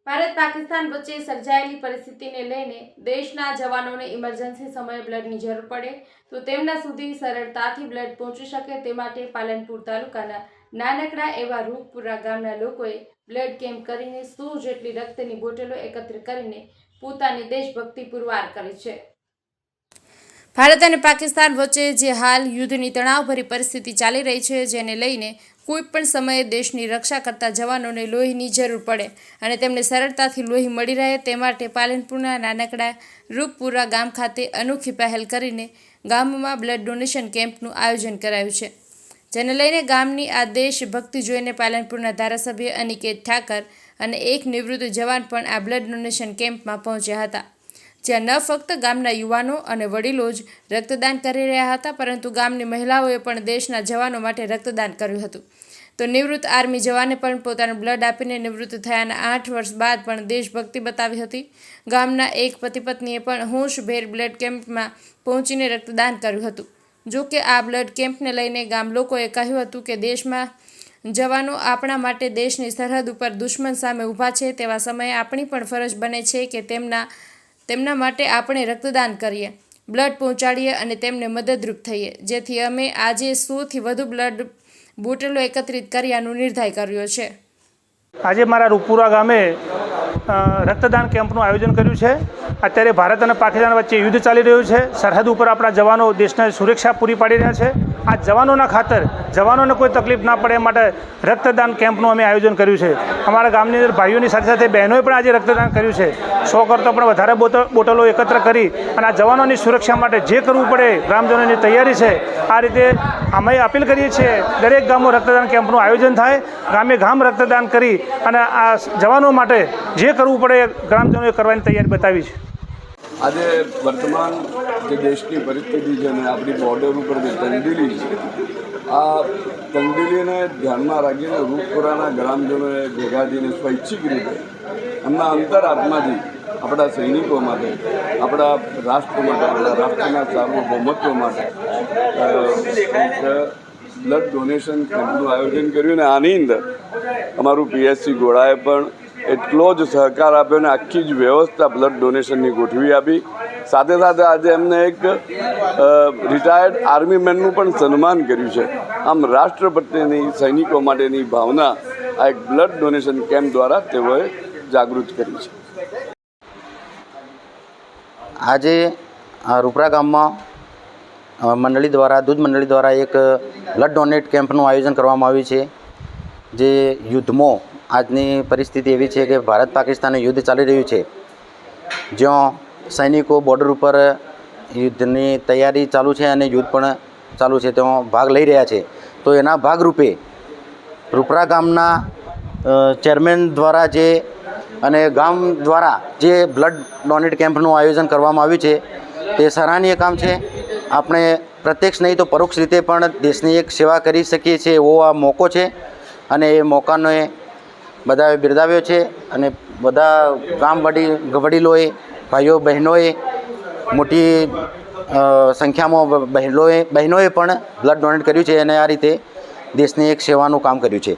ભારત પાકિસ્તાન વચ્ચે સર્જાયેલી પરિસ્થિતિને લઈને દેશના જવાનોને ઇમરજન્સી સમયે બ્લડની જરૂર પડે તો તેમના સુધી સરળતાથી બ્લડ પહોંચી શકે તે માટે પાલનપુર તાલુકાના નાનકડા એવા રૂપપુરા ગામના લોકોએ બ્લડ કેમ્પ કરીને 100 જેટલી રક્તની બોટલો એકત્રિત કરીને પોતાની દેશભક્તિ પુરવાર કરી છે। ભારત અને પાકિસ્તાન વચ્ચે જે હાલ યુદ્ધની તણાવભરી પરિસ્થિતિ ચાલી રહી છે, જેને લઈને કોઈપણ સમયે દેશની રક્ષા કરતા જવાનોને લોહીની જરૂર પડે અને તેમને સરળતાથી લોહી મળી રહે તે માટે પાલનપુરના નાનકડા રૂપપુરા ગામ ખાતે અનોખી પહેલ કરીને ગામમાં બ્લડ ડોનેશન કેમ્પનું આયોજન કરાયું છે, જેને લઈને ગામની આ દેશભક્તિ જોઈને પાલનપુરના ધારાસભ્ય અનિકેત ઠાકર અને એક નિવૃત્ત જવાન પણ આ બ્લડ ડોનેશન કેમ્પમાં પહોંચ્યા હતા, જ્યાં ન ફક્ત ગામના યુવાનો અને વડીલો જ રક્તદાન કરી રહ્યા હતા, પરંતુ ગામની મહિલાઓએ પણ દેશના જવાનો માટે રક્તદાન કર્યું હતું। તો નિવૃત્ત આર્મી જવાને પણ પોતાનું બ્લડ આપીને નિવૃત્ત થયાના 8 વર્ષ બાદ પણ દેશભક્તિ બતાવી હતી। ગામના એક પતિ પત્નીએ પણ હોશભેર બ્લડ કેમ્પમાં પહોંચીને રક્તદાન કર્યું હતું। જો કે આ બ્લડ કેમ્પને લઈને ગામ લોકોએ કહ્યું હતું કે દેશમાં જવાનો આપણા માટે દેશની સરહદ ઉપર દુશ્મન સામે ઊભા છે, તેવા સમયે આપણી પણ ફરજ બને છે કે તેમના માટે આપણે રક્તદાન કરીએ, બ્લડ પહોંચાડીએ અને તેમને મદદરૂપ થઈએ, જેથી અમે આજે 100થી વધુ બ્લડ બોટલો એકત્રિત કર્યાનો નિર્ણય કર્યો છે। આજે મારા રૂપપુરા ગામે રક્તદાન કેમ્પનું આયોજન કર્યું છે। અત્યારે ભારત અને પાકિસ્તાન વચ્ચે યુદ્ધ ચાલી રહ્યું છે। સરહદ ઉપર આપણા જવાનો દેશને સુરક્ષા પૂરી પાડી રહ્યા છે। આ જવાનોના ખાતર જવાનોને કોઈ તકલીફ ના પડે એ માટે રક્તદાન કેમ્પનું અમે આયોજન કર્યું છે। અમારા ગામની અંદર ભાઈઓની સાથે સાથે બહેનોએ પણ આજે રક્તદાન કર્યું છે। 100 કરતાં પણ વધારે બોટલો એકત્ર કરી અને આ જવાનોની સુરક્ષા માટે જે કરવું પડે ગ્રામજનોની તૈયારી છે। આ રીતે અમે અપીલ કરીએ છીએ દરેક ગામમાં રક્તદાન કેમ્પનું આયોજન થાય, ગામે ગામ રક્તદાન કરી અને આ જવાનો માટે જે કરવું પડે ગ્રામજનોએ કરવાની તૈયારી બતાવી છે। આજે વર્તમાન જે દેશની પરિસ્થિતિ છે ને આપણી બોર્ડર ઉપર જે તંગદિલી છે, આ તંગદિલીને ધ્યાનમાં રાખીને રૂપપુરાના ગ્રામજનોએ ભેગા થઈને સ્વૈચ્છિક રીતે એમના અંતરાત્માથી આપણા સૈનિકો માટે, આપણા રાષ્ટ્ર માટે, આપણા રાષ્ટ્રના સાર્વભૌમત્વ માટે બ્લડ ડોનેશન કેમ્પનું આયોજન કર્યું ને આની અંદર અમારું PSC ગોળાએ પણ એટલો જ સહકાર આપ્યો ને આખી જ વ્યવસ્થા બ્લડ ડોનેશનની ગોઠવી આપી। સાથે સાથે આજે એમને એક રિટાયર્ડ આર્મી મેનનું પણ સન્માન કર્યું છે। આમ રાષ્ટ્ર પ્રત્યેની સૈનિકો માટેની ભાવના આ એક બ્લડ ડોનેશન કેમ્પ દ્વારા તેઓએ જાગૃત કરી છે। આજે રૂપરા ગામમાં મંડળી દ્વારા દૂધ મંડળી દ્વારા એક બ્લડ ડોનેટ કેમ્પનું આયોજન કરવામાં આવ્યું છે, જે યુદ્ધમાં આજની પરિસ્થિતિ એવી છે કે ભારત પાકિસ્તાનનું યુદ્ધ ચાલી રહ્યું છે, જ્યાં સૈનિકો બોર્ડર ઉપર યુદ્ધની તૈયારી ચાલુ છે અને યુદ્ધ પણ ચાલુ છે, તેમાં ભાગ લઈ રહ્યા છે। તો એના ભાગરૂપે રૂપરા ગામના ચેરમેન દ્વારા અને ગામ દ્વારા જે બ્લડ ડોનેટ કેમ્પનું આયોજન કરવામાં આવ્યું છે તે સરાહનીય કામ છે। આપણે પ્રત્યક્ષ નહીં તો પરોક્ષ રીતે પણ દેશની એક સેવા કરી શકીએ છીએ એવો આ મોકો છે અને એ મોકાને બધાએ બિરદાવ્યો છે અને બધા ગામ વડીલોએ, ભાઈઓ બહેનોએ, મોટી સંખ્યામાં બહેનોએ પણ બ્લડ ડોનેટ કર્યું છે અને આ રીતે દેશની એક સેવાનું કામ કર્યું છે।